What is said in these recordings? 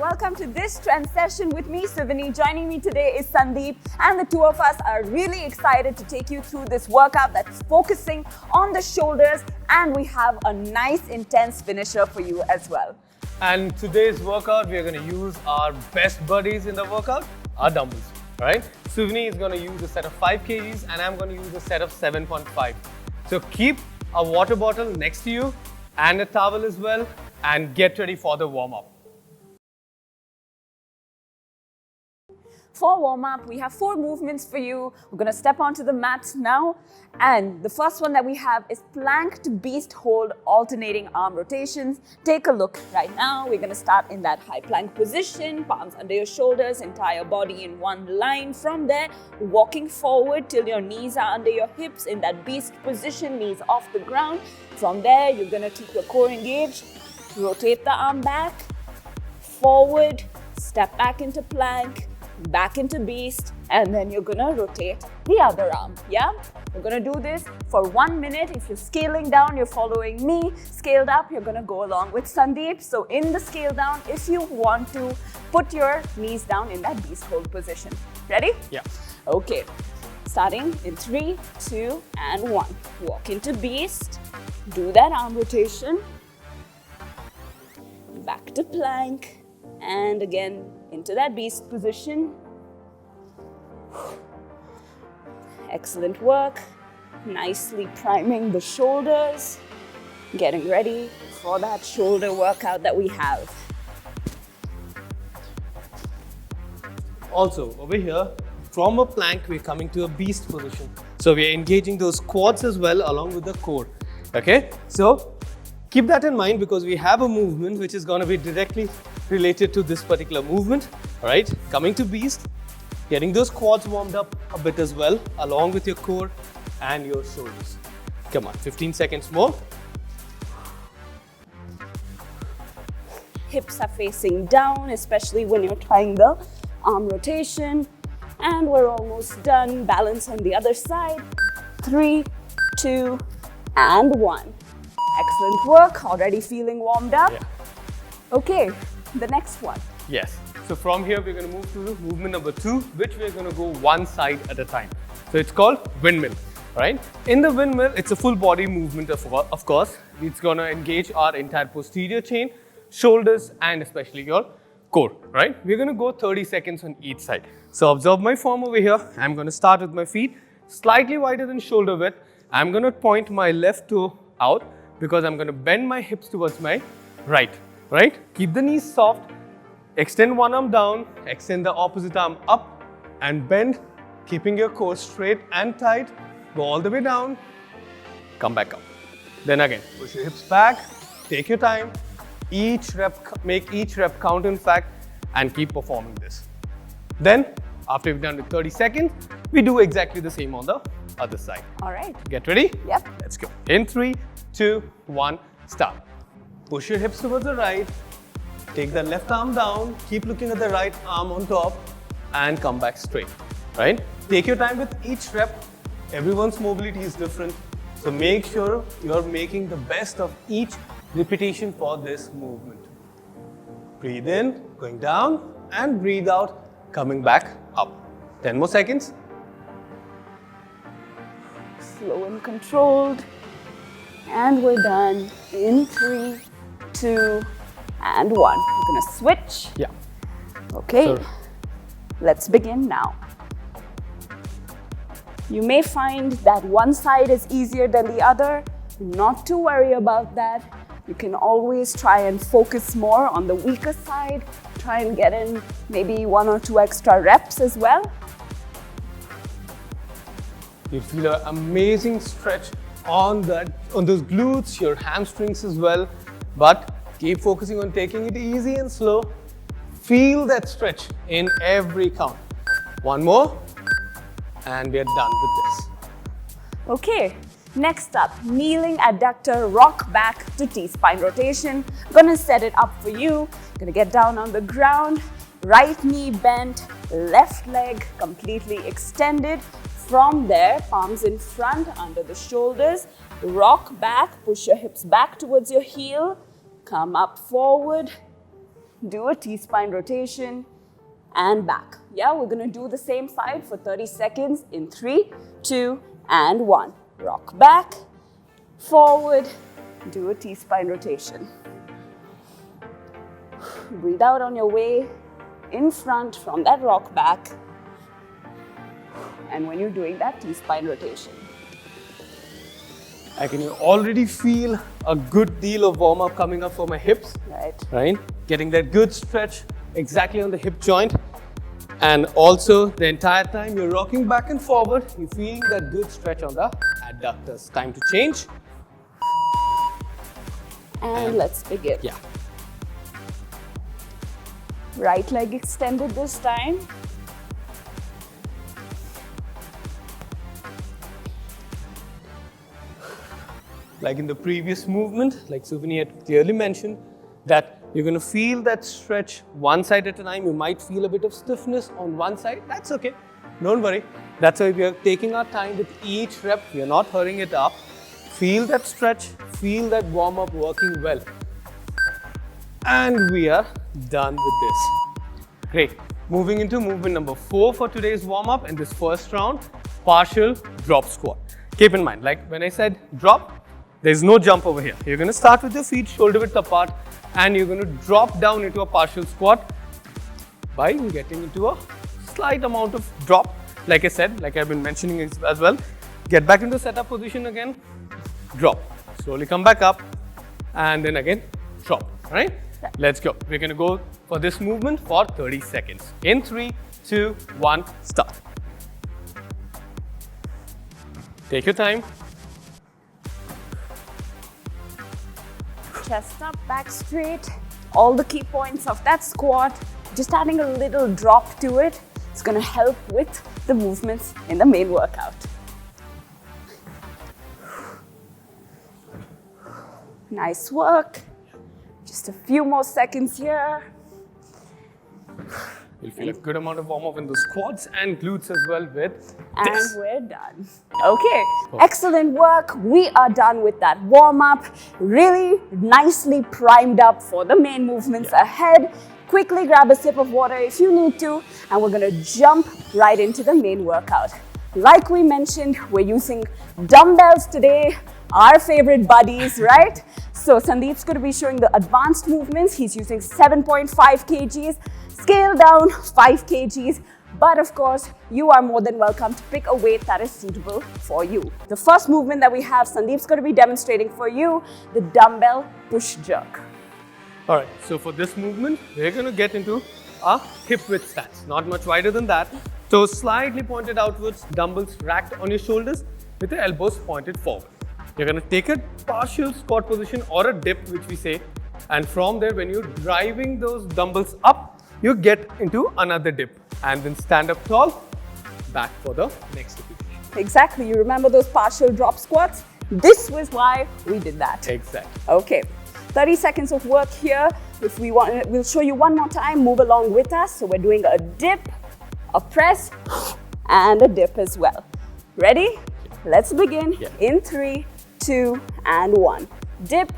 welcome to this strength session with me, Sivani. Joining me today is Sandeep, and the two of us are really excited to take you through this workout that's focusing on the shoulders, and we have a nice intense finisher for you as well. And today's workout, we are going to use our best buddies in the workout, our dumbbells, right? Sivani is going to use a set of 5 kgs and I'm going to use a set of 7.5. So keep a water bottle next to you and a towel as well, and get ready for the warm-up. For warm-up, we have 4 movements for you. We're going to step onto the mat now. And the first one that we have is plank to beast hold, alternating arm rotations. Take a look right now. We're going to start in that high plank position, palms under your shoulders, entire body in one line. From there, walking forward till your knees are under your hips in that beast position, knees off the ground. From there, you're going to keep your core engaged. Rotate the arm back, forward, step back into plank, back into beast, and then you're gonna rotate the other arm, yeah? We're gonna do this for 1 minute. If you're scaling down, you're following me. Scaled up, you're gonna go along with Sandeep. So in the scale down, if you want to, put your knees down in that beast hold position. Ready? Yeah. Okay, starting in 3, 2, and 1. Walk into beast, do that arm rotation, back to plank, and again into that beast position. Excellent work. Nicely priming the shoulders, getting ready for that shoulder workout that we have. Also, over here, from a plank, we're coming to a beast position. So we're engaging those quads as well along with the core. Okay? So keep that in mind because we have a movement which is going to be directly related to this particular movement. All right, coming to beast, getting those quads warmed up a bit as well, along with your core and your shoulders. Come on, 15 seconds more. Hips are facing down, especially when you're trying the arm rotation. And we're almost done. Balance on the other side. 3, 2, and 1. Excellent work. Already feeling warmed up. Yeah. Okay, the next one. Yes. So from here, we're going to move to movement number 2, which we're going to go one side at a time. So it's called windmill, right? In the windmill, it's a full body movement, of course. It's going to engage our entire posterior chain, shoulders, and especially your core, right? We're going to go 30 seconds on each side. So observe my form over here. I'm going to start with my feet slightly wider than shoulder width. I'm going to point my left toe out because I'm going to bend my hips towards my right? Keep the knees soft. Extend one arm down, extend the opposite arm up and bend, keeping your core straight and tight. Go all the way down, come back up. Then again, push your hips back, take your time. Make each rep count in fact, and keep performing this. Then, after we've done with 30 seconds, we do exactly the same on the other side. All right. Get ready? Yep. Let's go. In 3, 2, 1, start. Push your hips towards the right. Take the left arm down, keep looking at the right arm on top, and come back straight, right? Take your time with each rep. Everyone's mobility is different, so make sure you're making the best of each repetition for this movement. Breathe in, going down, and breathe out, coming back up. 10 more seconds. Slow and controlled. And we're done in 3, 2, and 1. We're gonna switch. Yeah. Okay, So, let's begin now. You may find that one side is easier than the other. Not to worry about that. You can always try and focus more on the weaker side. Try and get in maybe 1 or 2 extra reps as well. you feel an amazing stretch on those glutes, your hamstrings as well. But keep focusing on taking it easy and slow. Feel that stretch in every count. 1 more, and we are done with this. Okay, next up, kneeling adductor, rock back to T-spine rotation. Gonna set it up for you. Gonna get down on the ground, right knee bent, left leg completely extended. From there, palms in front, under the shoulders, rock back, push your hips back towards your heel, come up forward, do a T-spine rotation, and back. Yeah, we're gonna do the same side for 30 seconds in 3, 2, and 1. Rock back, forward, do a T-spine rotation. Breathe out on your way in front from that rock back. And when you're doing that T-spine rotation. I can already feel a good deal of warm-up coming up for my hips. Right? Getting that good stretch exactly on the hip joint. And also the entire time you're rocking back and forward, you're feeling that good stretch on the adductors. Time to change. And let's begin. Yeah. Right leg extended this time. Like in the previous movement, like Suvini had clearly mentioned, that you're going to feel that stretch one side at a time. You might feel a bit of stiffness on one side. That's okay. Don't worry. That's why we are taking our time with each rep. We are not hurrying it up. Feel that stretch. Feel that warm-up working well. And we are done with this. Great. Moving into movement number 4 for today's warm-up in this first round, partial drop squat. Keep in mind, like when I said drop, there's no jump over here. You're going to start with your feet shoulder width apart and you're going to drop down into a partial squat by getting into a slight amount of drop. Like I said, like I've been mentioning as well, get back into setup position again, drop. Slowly come back up and then again drop, right? Let's go. We're going to go for this movement for 30 seconds. In 3, 2, 1, start. Take your time. Chest up, back straight. All the key points of that squat, just adding a little drop to it. It's going to help with the movements in the main workout. Nice work. Just a few more seconds here. You'll feel a good amount of warm-up in the squats and glutes as well with this. And we're done. Okay, excellent work. We are done with that warm-up. Really nicely primed up for the main movements ahead. Quickly grab a sip of water if you need to, and we're gonna jump right into the main workout. Like we mentioned, we're using dumbbells today, our favorite buddies, right? So Sandeep's gonna be showing the advanced movements. He's using 7.5 kgs. Scale down 5 kgs, but of course, you are more than welcome to pick a weight that is suitable for you. The first movement that we have, Sandeep's going to be demonstrating for you, the dumbbell push jerk. All right, so for this movement, we're going to get into a hip width stance, not much wider than that. Toes slightly pointed outwards, dumbbells racked on your shoulders with the elbows pointed forward. You're going to take a partial squat position or a dip, which we say, and from there, when you're driving those dumbbells up, you get into another dip and then stand up tall, back for the next repetition. Exactly, you remember those partial drop squats? This was why we did that. Exactly. Okay, 30 seconds of work here. If we want, we'll show you one more time, move along with us. So we're doing a dip, a press, and a dip as well. Ready? Let's begin in 3, 2, and 1. Dip,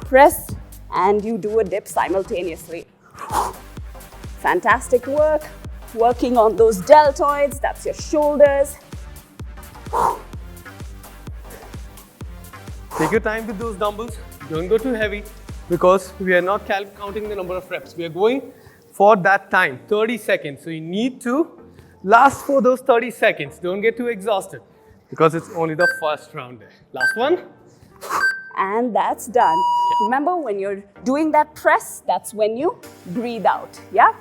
press, and you do a dip simultaneously. Fantastic work, working on those deltoids, that's your shoulders. Take your time with those dumbbells, don't go too heavy because we are not counting the number of reps. We are going for that time, 30 seconds. So you need to last for those 30 seconds. Don't get too exhausted because it's only the first round there. Last one. And that's done. Remember, when you're doing that press, that's when you breathe out, yeah?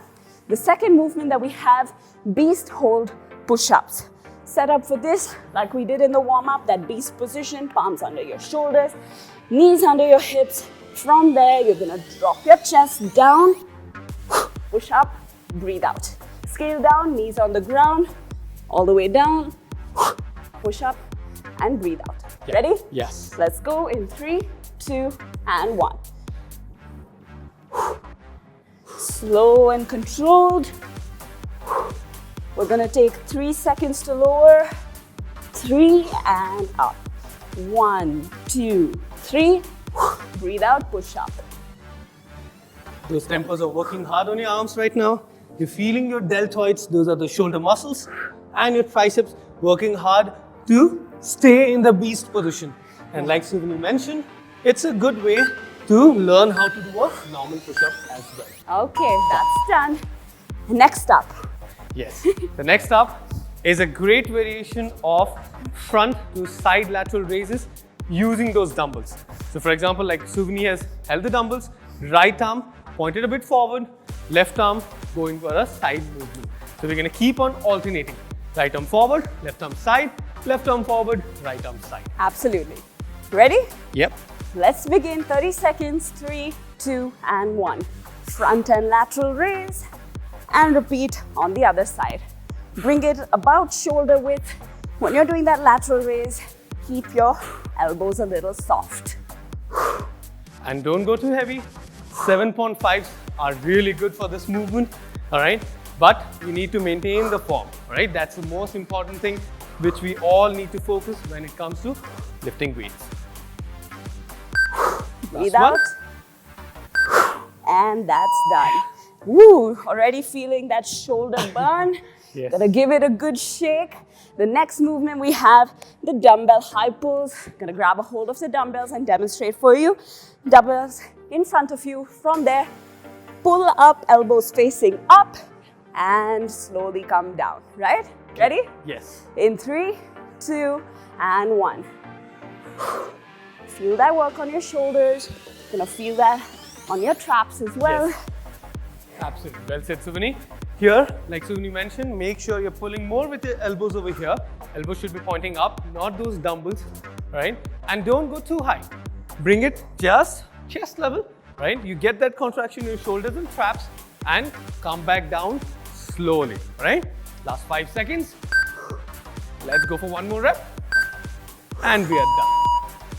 The second movement that we have, beast hold push-ups. Set up for this, like we did in the warm-up, that beast position, palms under your shoulders, knees under your hips. From there, you're gonna drop your chest down, push up, breathe out. Scale down, knees on the ground, all the way down, push up, and breathe out. Ready? Yes. Let's go in 3, 2, and 1. Slow and controlled. We're gonna take 3 seconds to lower. 3 and up. 1, 2, 3. Breathe out, push up. Those tempers are working hard on your arms right now. You're feeling your deltoids, those are the shoulder muscles, and your triceps working hard to stay in the beast position. And like Suvini mentioned, it's a good way to learn how to do a normal push-up as well. Okay, that's done. Next up. Yes, the next up is a great variation of front to side lateral raises using those dumbbells. So for example, like Suvini has held the dumbbells, right arm pointed a bit forward, left arm going for a side movement. So we're going to keep on alternating. Right arm forward, left arm side, left arm forward, right arm side. Absolutely. Ready? Yep. Let's begin. 30 seconds. 3, 2, and 1. Front and lateral raise. And repeat on the other side. Bring it about shoulder width. When you're doing that lateral raise, keep your elbows a little soft. And don't go too heavy. 7.5s are really good for this movement, all right? But you need to maintain the form, all right? That's the most important thing which we all need to focus when it comes to lifting weights. Breathe out. And that's done. Woo, already feeling that shoulder burn. Yes. Gonna give it a good shake. The next movement we have the dumbbell high pulls. Gonna grab a hold of the dumbbells and demonstrate for you. Dumbbells in front of you. From there, pull up, elbows facing up, and slowly come down, right? Ready? Yes. In 3, 2, and 1. Feel that work on your shoulders. Gonna feel that on your traps as well. Yes. Absolutely. Well said, Suvini. Here, like Suvini mentioned, make sure you're pulling more with your elbows over here. Elbows should be pointing up, not those dumbbells, right? And don't go too high. Bring it just chest level, right? You get that contraction in your shoulders and traps and come back down slowly, right? Last 5 seconds. Let's go for one more rep. And we are done.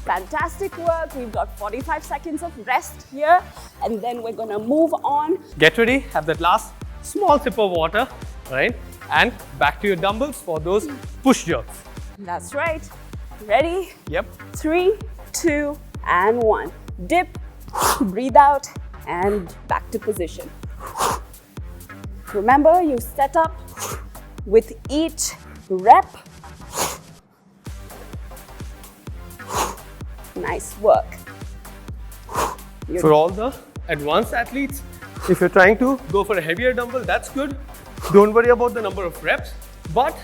Fantastic work. We've got 45 seconds of rest here, and then we're gonna move on. Get ready, have that last small sip of water, right? And back to your dumbbells for those push jerks. That's right. Ready? Yep. 3, 2, and 1. Dip, breathe out, and back to position. Remember, you set up with each rep. Nice work. For all the advanced athletes, if you're trying to go for a heavier dumbbell, that's good. Don't worry about the number of reps, but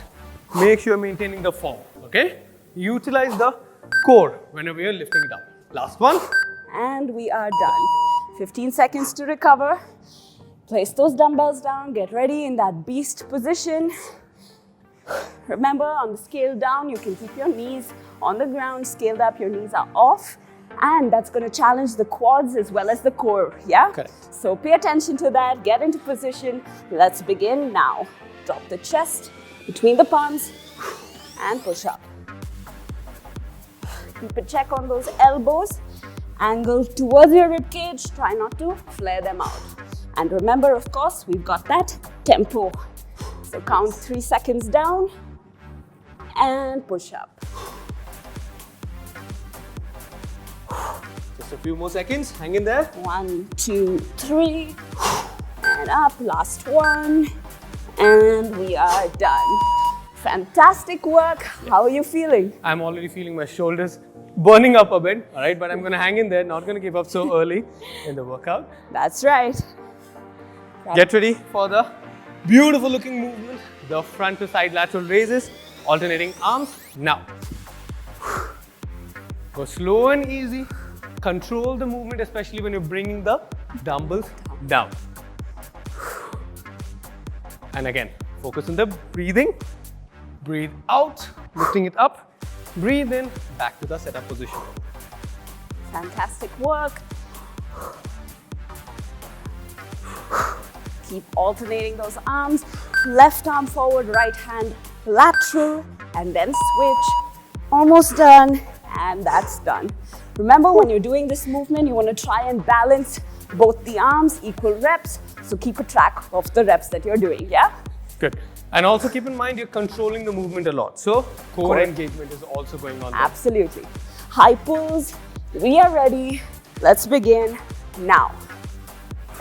make sure you're maintaining the form, okay? Utilize the core whenever you're lifting it up. Last one. And we are done. 15 seconds to recover. Place those dumbbells down, get ready in that beast position. Remember, on the scale down, you can keep your knees on the ground. Scaled up, your knees are off. And that's going to challenge the quads as well as the core, yeah? Correct. So pay attention to that, get into position. Let's begin now. Drop the chest between the palms and push up. Keep a check on those elbows. Angle towards your rib cage. Try not to flare them out. And remember, of course, we've got that tempo. So count 3 seconds down and push up. Just a few more seconds, hang in there. 1, 2, 3, and up. Last one, and we are done. Fantastic work. How are you feeling? I'm already feeling my shoulders burning up a bit, all right? But I'm gonna hang in there, not gonna give up so early in the workout. That's right. Get ready for the beautiful looking movement, the front to side lateral raises, alternating arms now. Go slow and easy. Control the movement, especially when you're bringing the dumbbells down. And again, focus on the breathing. Breathe out, lifting it up. Breathe in, back to the setup position. Fantastic work. Keep alternating those arms. Left arm forward, right hand lateral, and then switch. Almost done, and that's done. Remember, when you're doing this movement, you want to try and balance both the arms, equal reps. So keep a track of the reps that you're doing, yeah? Good. And also keep in mind, you're controlling the movement a lot. So core engagement is also going on there. Absolutely. High pulls. We are ready. Let's begin now.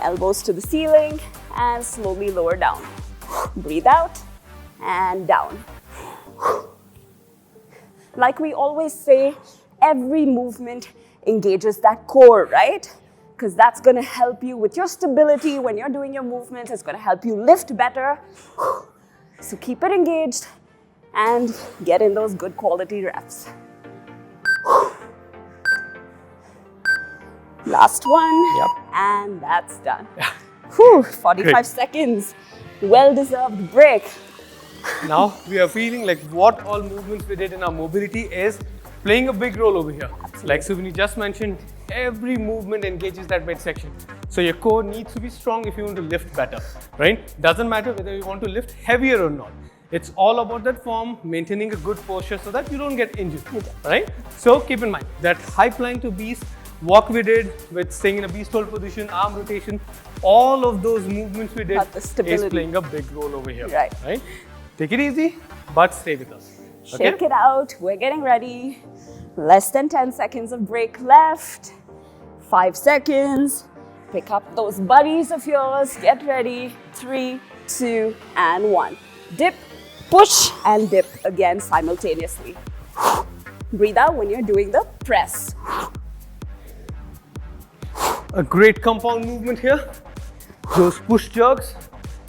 Elbows to the ceiling and slowly lower down. Breathe out and down. Like we always say, every movement engages that core, right? Because that's going to help you with your stability when you're doing your movements. It's going to help you lift better. So keep it engaged and get in those good quality reps. Last one. Yep. And that's done. Whew, 45 Great. seconds. Well-deserved break. Now we are feeling like what all movements we did in our mobility is playing a big role over here. Absolutely. Like Suvini just mentioned, every movement engages that midsection. So your core needs to be strong if you want to lift better, right? Doesn't matter whether you want to lift heavier or not. It's all about that form, maintaining a good posture so that you don't get injured, right? So keep in mind that high plank to beast, walk we did with staying in a beast hold position, arm rotation, all of those movements we did is playing a big role over here, right? Take it easy, but stay with us. Okay? Shake it out. We're getting ready. Less than 10 seconds of break left. 5 seconds. Pick up those buddies of yours. Get ready. 3, 2, and 1. Dip, push, and dip again simultaneously. Breathe out when you're doing the press. A great compound movement here. Those push jerks.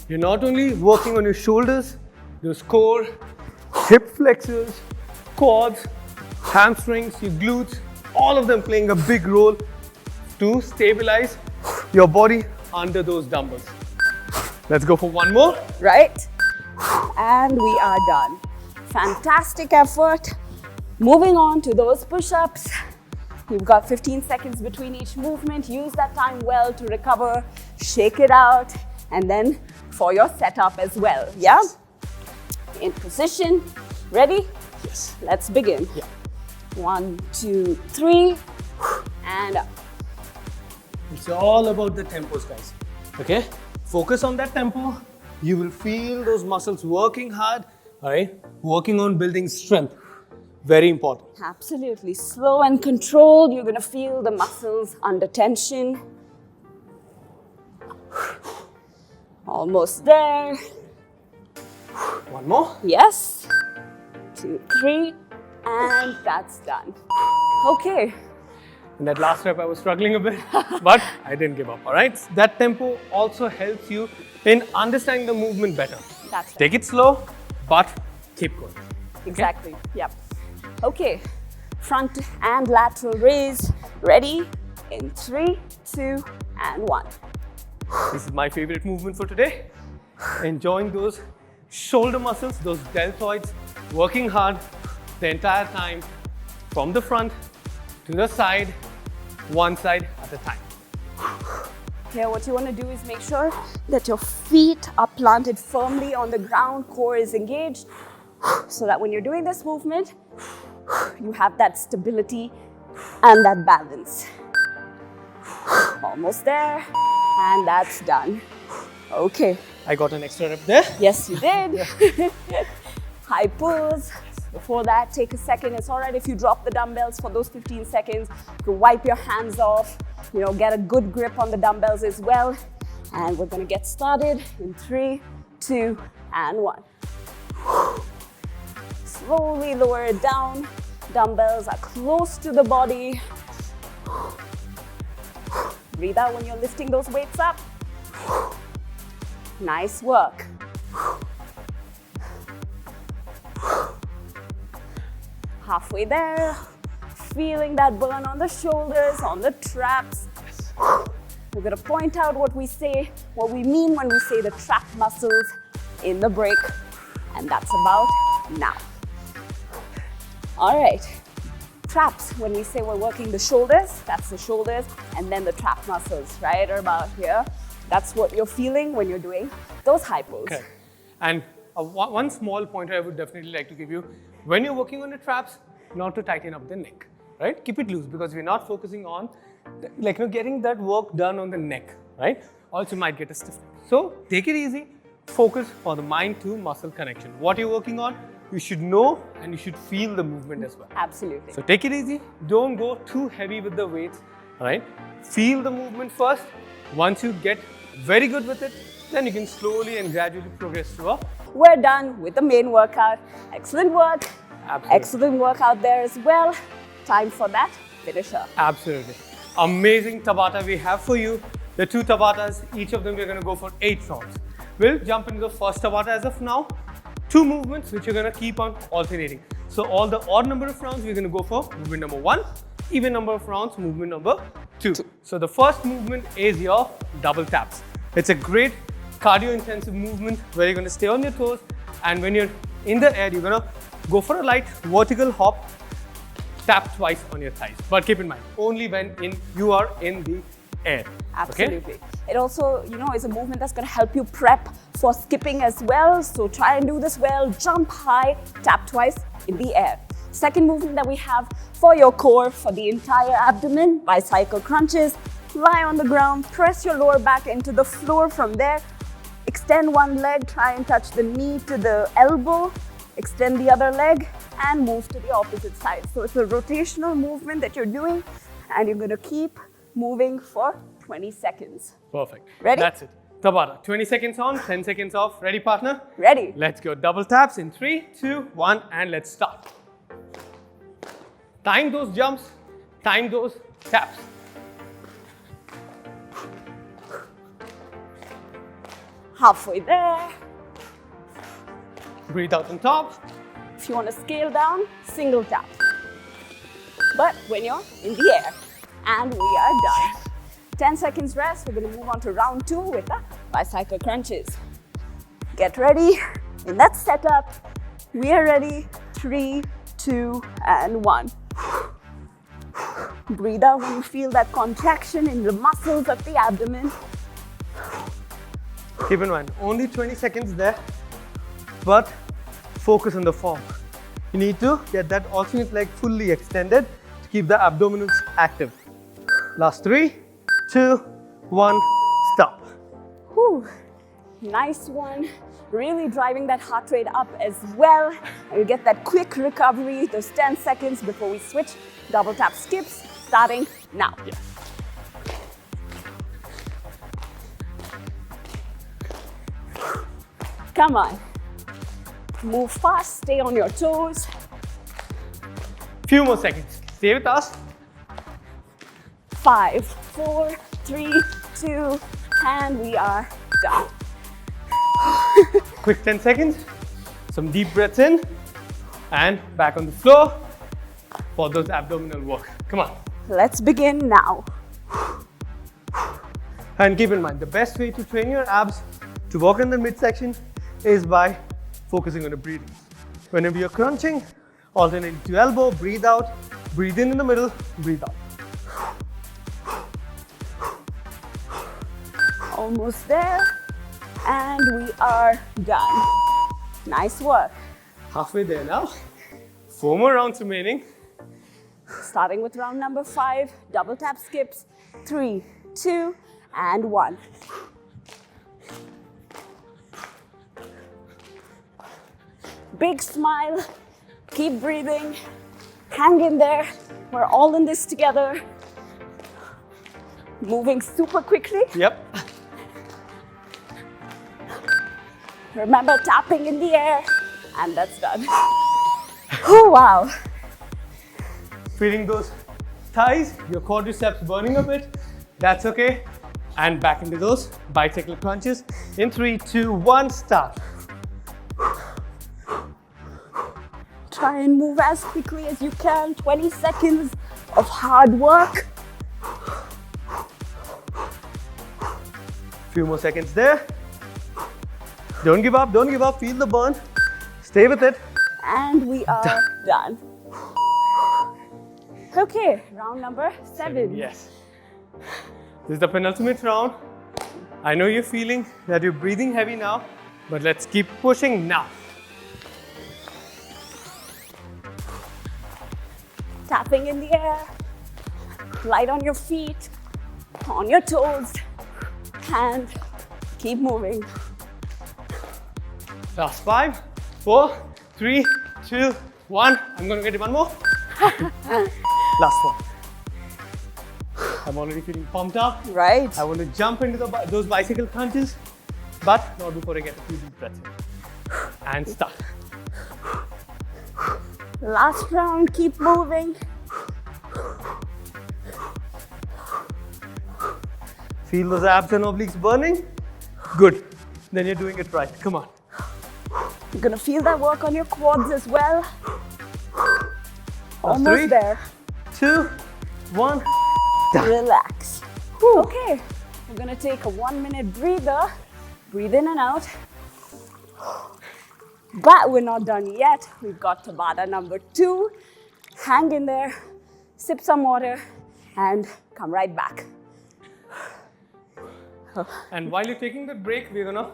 You're not only working on your shoulders, those core, hip flexors, quads, hamstrings, your glutes, all of them playing a big role to stabilize your body under those dumbbells. Let's go for one more. Right? And we are done. Fantastic effort. Moving on to those push-ups. You've got 15 seconds between each movement. Use that time well to recover, shake it out, and then for your setup as well. Yeah? In position. Ready? Yes. Let's begin. Yeah. 1, 2, 3, and up. It's all about the tempos, guys. Okay? Focus on that tempo. You will feel those muscles working hard, all right? Working on building strength. Very important. Absolutely. Slow and controlled. You're going to feel the muscles under tension. Almost there. One more. Yes. 2, 3, and that's done. Okay. In that last rep, I was struggling a bit, but I didn't give up, all right? That tempo also helps you in understanding the movement better. That's right. Take it slow, but keep going. Exactly. Yep. Okay. Front and lateral raise. Ready? In 3, 2, and 1. This is my favorite movement for today. Enjoying those shoulder muscles, those deltoids, working hard the entire time from the front to the side, one side at a time. Here, what you want to do is make sure that your feet are planted firmly on the ground, core is engaged, so that when you're doing this movement, you have that stability and that balance. Almost there, and that's done. Okay. I got an extra rep there. Yes, you did. High pulls. Before that, take a second. It's all right if you drop the dumbbells for those 15 seconds. You can wipe your hands off, get a good grip on the dumbbells as well. And we're gonna get started in 3, 2, and 1. Slowly lower it down. Dumbbells are close to the body. Breathe out when you're lifting those weights up. Nice work. Halfway there. Feeling that burn on the shoulders, on the traps. We're gonna point out what we mean when we say the trap muscles in the break. And that's about now. All right. Traps, when we say we're working the shoulders, that's the shoulders, and then the trap muscles, right, are about here. That's what you're feeling when you're doing those high pulls. Okay. And one small pointer I would definitely like to give you, when you're working on the traps, not to tighten up the neck, right? Keep it loose because we're not focusing on getting that work done on the neck, right? Also you might get a stiff neck. So take it easy, focus on the mind to muscle connection. What you're working on, you should know and you should feel the movement as well. Absolutely. So take it easy, don't go too heavy with the weights, all right? Feel the movement first Once you get very good with it, then you can slowly and gradually progress to a... We're done with the main workout. Excellent work. Absolutely. Excellent workout there as well. Time for that finisher. Absolutely. Amazing Tabata we have for you. The 2 Tabatas, each of them we're going to go for 8 rounds. We'll jump into the first Tabata as of now. 2 movements which you're going to keep on alternating. So all the odd number of rounds we're going to go for movement number 1, even number of rounds movement number 2. So the first movement is your double taps. It's a great cardio intensive movement where you're going to stay on your toes, and when you're in the air you're going to go for a light vertical hop, tap twice on your thighs. But keep in mind, only when you are in the air. Absolutely. Okay? It also, is a movement that's going to help you prep for skipping as well. So try and do this well. Jump high, tap twice in the air. Second movement that we have for your core, for the entire abdomen, bicycle crunches. Lie on the ground, press your lower back into the floor from there. Extend one leg, try and touch the knee to the elbow. Extend the other leg and move to the opposite side. So it's a rotational movement that you're doing, and you're going to keep moving for 20 seconds. Perfect. Ready? That's it. Tabata. 20 seconds on, 10 seconds off. Ready, partner? Ready. Let's go. Double taps in 3, 2, 1, and let's start. Time those jumps, time those taps. Halfway there. Breathe out on top. If you want to scale down, single tap. But when you're in the air. And we are done. 10 seconds rest. We're going to move on to round 2 with the bicycle crunches. Get ready. In that setup, we are ready. 3, 2, and 1. Breathe out when you feel that contraction in the muscles of the abdomen. Keep in mind, only 20 seconds there, but focus on the form. You need to get that alternate leg fully extended to keep the abdominals active. Last 3, 2, 1, stop. Whew. Nice one. Really driving that heart rate up as well. And you get that quick recovery, those 10 seconds before we switch. Double tap skips, starting now. Yeah. Come on. Move fast, stay on your toes. Few more seconds. Stay with us. 5, 4, 3, 2, and we are done. Quick 10 seconds. Some deep breaths in and back on the floor for those abdominal work. Come on. Let's begin now. And keep in mind, the best way to train your abs to work in the midsection is by focusing on the breathing. Whenever you're crunching, alternate to elbow, breathe out, breathe in the middle, breathe out. Almost there, and we are done. Nice work. Halfway there now. 4 more rounds remaining. Starting with round number 5, double tap skips. 3, 2, and 1. Big smile, keep breathing, hang in there. We're all in this together. Moving super quickly. Yep. Remember tapping in the air, and that's done. Oh, wow. Feeling those thighs, your quadriceps burning a bit. That's okay. And back into those bicycle crunches. In 3, 2, 1, start. Try and move as quickly as you can. 20 seconds of hard work. Few more seconds there. Don't give up, don't give up. Feel the burn. Stay with it. And we are done. Okay, round number 7. Yes. This is the penultimate round. I know you're feeling that you're breathing heavy now, but let's keep pushing now. Tapping in the air, light on your feet, on your toes, and keep moving. Last 5, 4, 3, 2, 1. I'm gonna get you one more. Last one. I'm already feeling pumped up. Right. I want to jump into those bicycle crunches, but not before I get a few deep breaths in. And start. Last round, keep moving. Feel those abs and obliques burning? Good. Then you're doing it right. Come on. You're gonna feel that work on your quads as well. Almost 3, there. 2, 1. Done. Relax. Whew. Okay, we're gonna take a 1-minute breather. Breathe in and out. But we're not done yet. We've got Tabata number 2. Hang in there, sip some water, and come right back. And while you're taking that break, we're gonna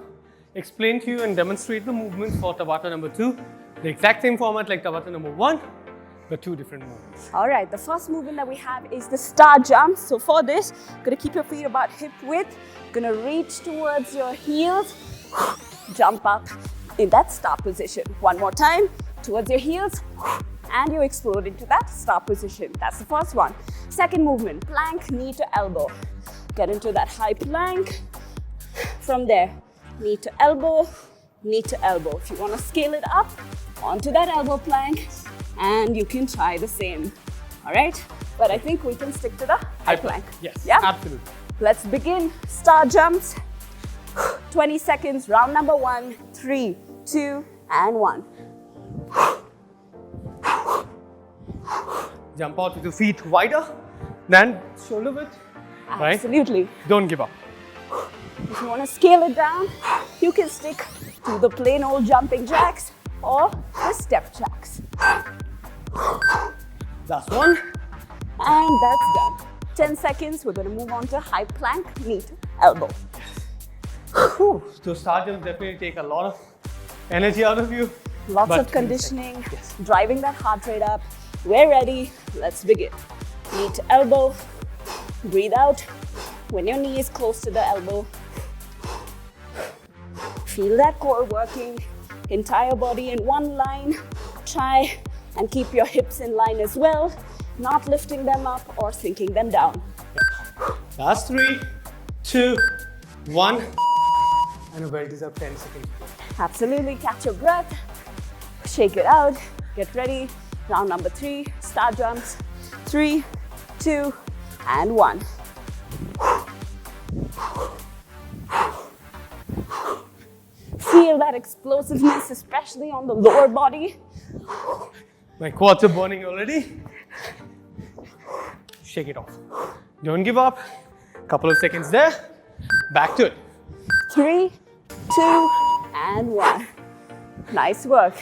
explain to you and demonstrate the movements for Tabata number 2. The exact same format like Tabata number 1, but 2 different movements. All right, the first movement that we have is the star jump. So for this, gonna keep your feet about hip width, gonna reach towards your heels, jump up in that star position. One more time, towards your heels, and you explode into that star position. That's the first one. Second movement, plank, knee to elbow. Get into that high plank. From there, knee to elbow, knee to elbow. If you wanna scale it up, onto that elbow plank, and you can try the same, all right? But I think we can stick to the high plank. Yes, yeah? absolutely. Let's begin. Star jumps. 20 seconds, round number 1, 3, 2, and 1. Jump out with your feet wider than shoulder width. Right? Absolutely. Don't give up. If you want to scale it down, you can stick to the plain old jumping jacks or the step jacks. Last one. And that's done. 10 seconds, we're going to move on to high plank, knee to elbow. Whew. So star jumps definitely take a lot of energy out of you. Lots but of conditioning, yes. driving that heart rate up. We're ready. Let's begin. Knee to elbow. Breathe out when your knee is close to the elbow. Feel that core working. Entire body in one line. Try and keep your hips in line as well, not lifting them up or sinking them down. Last 3, 2, 1. And a well-deserved 10 seconds. Absolutely, catch your breath. Shake it out. Get ready. Round number 3, star jumps. 3, 2, and 1. Feel that explosiveness, especially on the lower body. My quads are burning already. Shake it off. Don't give up. Couple of seconds there. Back to it. 3, 2, and 1. Nice work.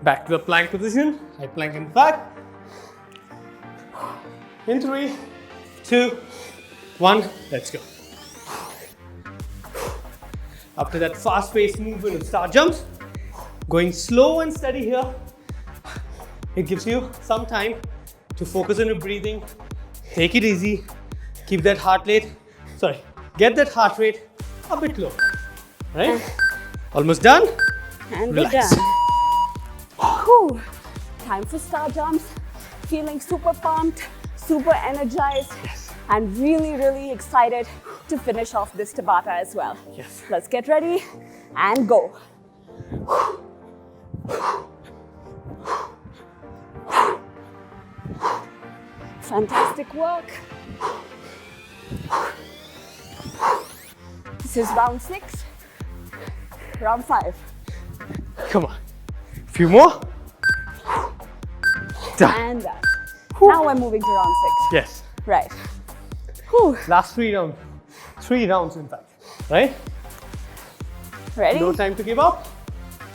Back to the plank position. High plank in back. In 3, 2, 1, let's go. After that fast-paced movement of star jumps, going slow and steady here, it gives you some time to focus on your breathing, take it easy, keep that heart rate, get that heart rate a bit low, right? Almost done? And Relax. we're done. Whew. Time for star jumps. Feeling super pumped, super energized, and really, really excited to finish off this Tabata as well. Yes. Let's get ready and go. Fantastic work. This is round 6, round 5. Come on. A few more. Done. And done. Now we're moving to round 6. Yes. Right. Whew. Last 3 rounds. 3 rounds in fact, right? Ready? No time to give up.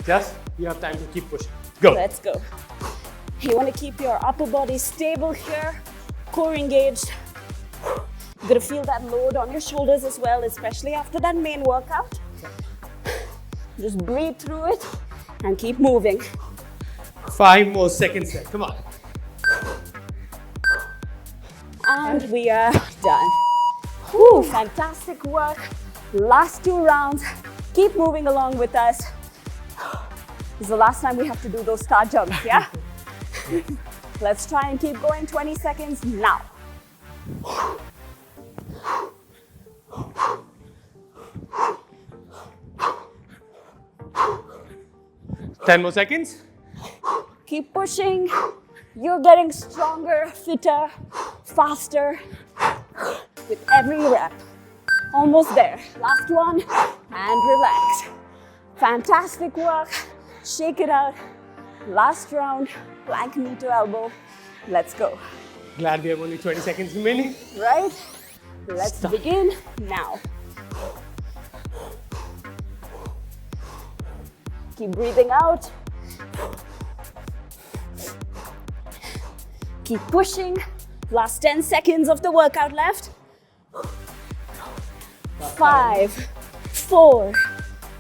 Just you have time to keep pushing. Go. Let's go. You want to keep your upper body stable here, core engaged. You're going to feel that load on your shoulders as well, especially after that main workout. Just breathe through it and keep moving. 5 more seconds there. Come on. And we are done. Whew, fantastic work. Last 2 rounds. Keep moving along with us. This is the last time we have to do those star jumps, yeah? Let's try and keep going. 20 seconds now. 10 more seconds. Keep pushing. You're getting stronger, fitter, faster with every rep. Almost there. Last one and relax. Fantastic work. Shake it out. Last round, plank knee to elbow. Let's go. Glad we have only 20 seconds remaining. Right? Let's begin now. Keep breathing out. Keep pushing. Last 10 seconds of the workout left. 5, 4,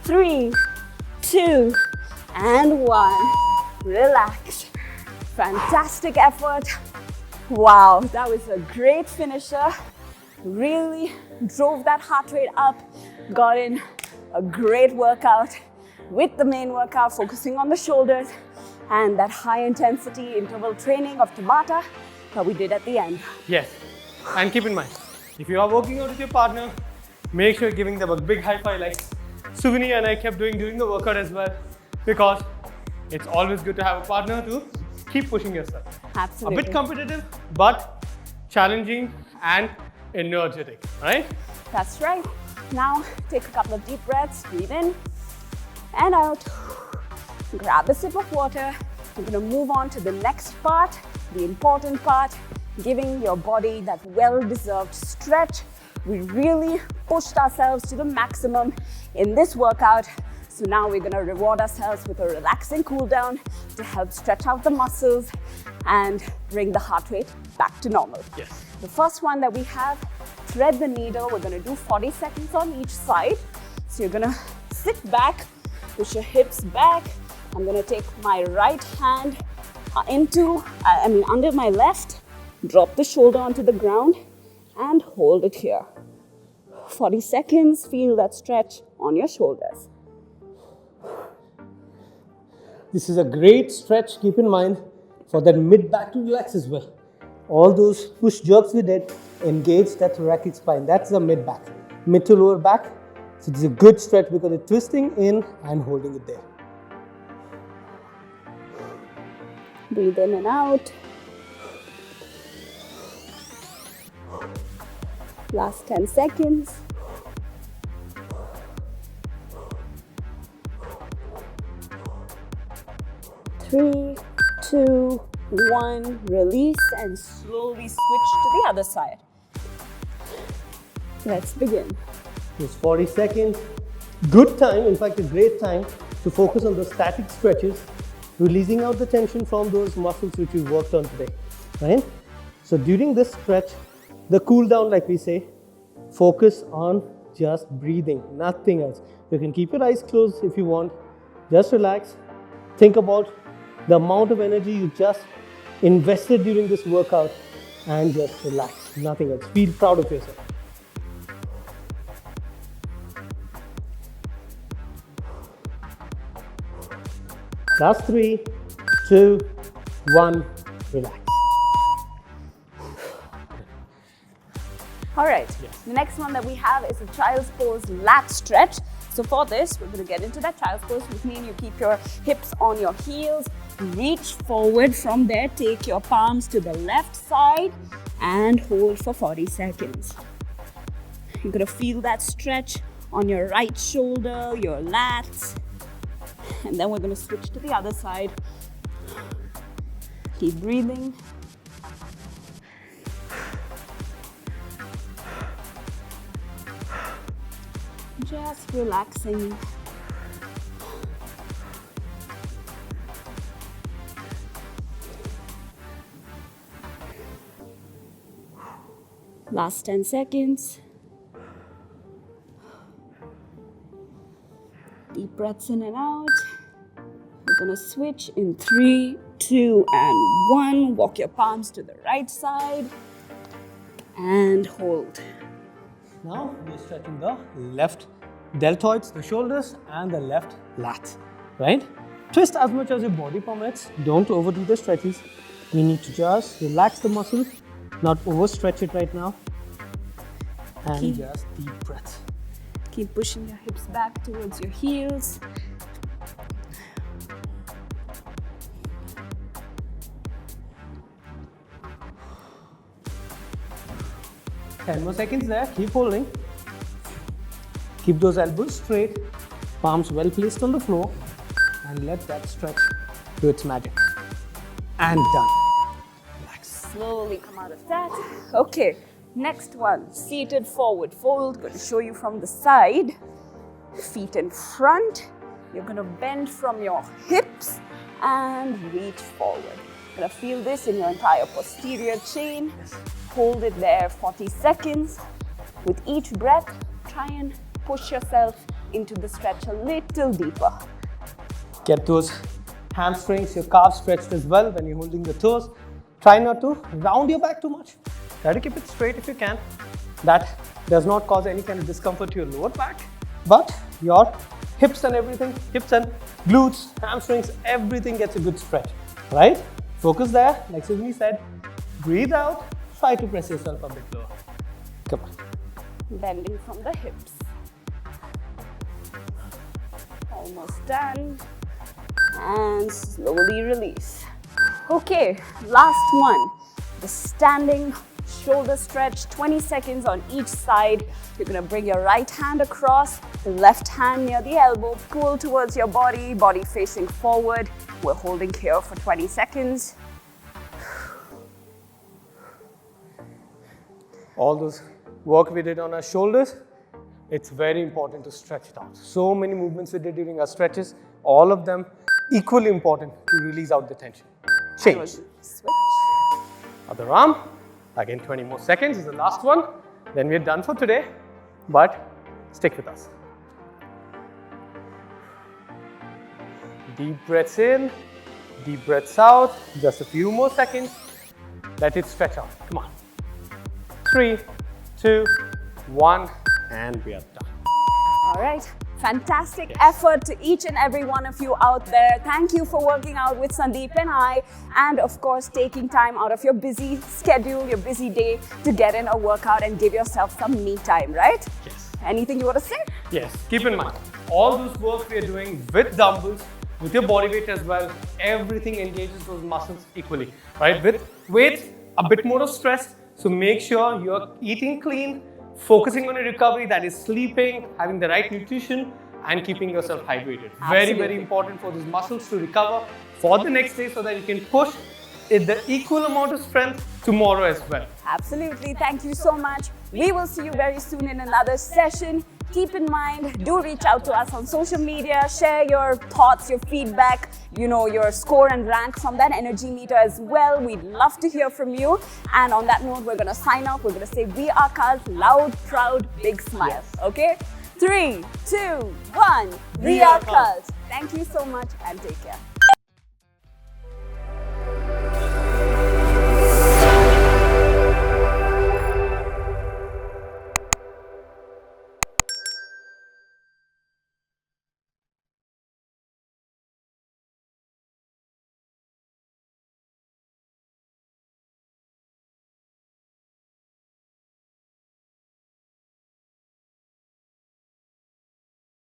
3, 2, and 1. Relax. Fantastic effort. Wow, that was a great finisher. Really drove that heart rate up. Got in a great workout with the main workout, focusing on the shoulders and that high intensity interval training of Tabata that we did at the end. Yes, and keep in mind, if you are working out with your partner, make sure you're giving them a big high five like Suvini and I kept doing during the workout as well, because it's always good to have a partner to keep pushing yourself. Absolutely. A bit competitive, but challenging and energetic, right? That's right. Now take a couple of deep breaths, breathe in and out. Grab a sip of water. We're going to move on to the next part, the important part, giving your body that well-deserved stretch. We really pushed ourselves to the maximum in this workout. So now we're going to reward ourselves with a relaxing cool down to help stretch out the muscles and bring the heart rate back to normal. Yes. The first one that we have, thread the needle. We're going to do 40 seconds on each side. So you're going to sit back, push your hips back. I'm going to take my right hand under my left, drop the shoulder onto the ground and hold it here. 40 seconds, feel that stretch on your shoulders. This is a great stretch, keep in mind, for that mid back to relax as well. All those push jerks we did engage that thoracic spine. That's the mid back. Mid to lower back. So it's a good stretch because it's twisting in and holding it there. Breathe in and out. Last 10 seconds. 3, 2, 1, release and slowly switch to the other side. Let's begin. Just 40 seconds. Good time, in fact a great time to focus on the static stretches, releasing out the tension from those muscles which we worked on today, right? So during this stretch, the cool down, like we say, focus on just breathing, nothing else. You can keep your eyes closed if you want, just relax. Think about the amount of energy you just invested during this workout and just relax, nothing else. Feel proud of yourself. Last 3, 2, 1, relax. All right, the next one that we have is a child's pose lat stretch. So for this, we're going to get into that child's pose, which means you keep your hips on your heels, reach forward from there, take your palms to the left side and hold for 40 seconds. You're going to feel that stretch on your right shoulder, your lats, and then we're going to switch to the other side. Keep breathing. Just relaxing. Last 10 seconds. Deep breaths in and out. We're gonna switch in 3, 2, and 1. Walk your palms to the right side and hold. Now we're stretching the left deltoids, the shoulders, and the left lat, right? Twist as much as your body permits. Don't overdo the stretches. We need to just relax the muscle, not overstretch it right now. And just deep breath. Keep pushing your hips back towards your heels. 10 more seconds there, keep holding. Keep those elbows straight, palms well placed on the floor, and let that stretch do its magic. And done. Relax. Slowly come out of that. Okay, next one, seated forward fold. Going to show you from the side. Feet in front. You're going to bend from your hips and reach forward. You're going to feel this in your entire posterior chain. Hold it there 40 seconds. With each breath, try and push yourself into the stretch a little deeper. Get those hamstrings, your calves stretched as well when you're holding the toes. Try not to round your back too much. Try to keep it straight if you can. That does not cause any kind of discomfort to your lower back, but your hips and everything, hips and glutes, hamstrings, everything gets a good stretch, right? Focus there, like Sydney said. Breathe out, try to press yourself a bit lower. Come on. Bending from the hips. Almost done. And slowly release. Okay, last one. The standing shoulder stretch, 20 seconds on each side. You're gonna bring your right hand across, the left hand near the elbow, pull towards your body, body facing forward. We're holding here for 20 seconds. All those work we did on our shoulders, it's very important to stretch it out. So many movements we did during our stretches, all of them equally important to release out the tension. Change. Switch. Other arm. Again, 20 more seconds is the last one. Then we're done for today, but stick with us. Deep breaths in, deep breaths out. Just a few more seconds. Let it stretch out. Come on. 3, 2, 1, and we are done. All right. Fantastic effort to each and every one of you out there. Thank you for working out with Sandeep and I, and of course taking time out of your busy schedule, your busy day to get in a workout and give yourself some me time, right? Yes. Anything you want to say? Yes. Keep in mind, all those work we are doing with dumbbells, with your body weight as well, everything engages those muscles equally, right? With weight, a bit more of stress, so make sure you're eating clean, focusing on your recovery, that is sleeping, having the right nutrition, and keeping yourself hydrated. Very, very important for these muscles to recover for the next day so that you can push the equal amount of strength tomorrow as well. Absolutely. Thank you so much. We will see you very soon in another session. Keep in mind, do reach out to us on social media, share your thoughts, your feedback, your score and rank from that energy meter as well. We'd love to hear from you. And on that note, we're going to sign off. We're going to say, we are Cult, loud, proud, big smile. Okay? 3, 2, 1. We are Cult. Thank you so much and take care.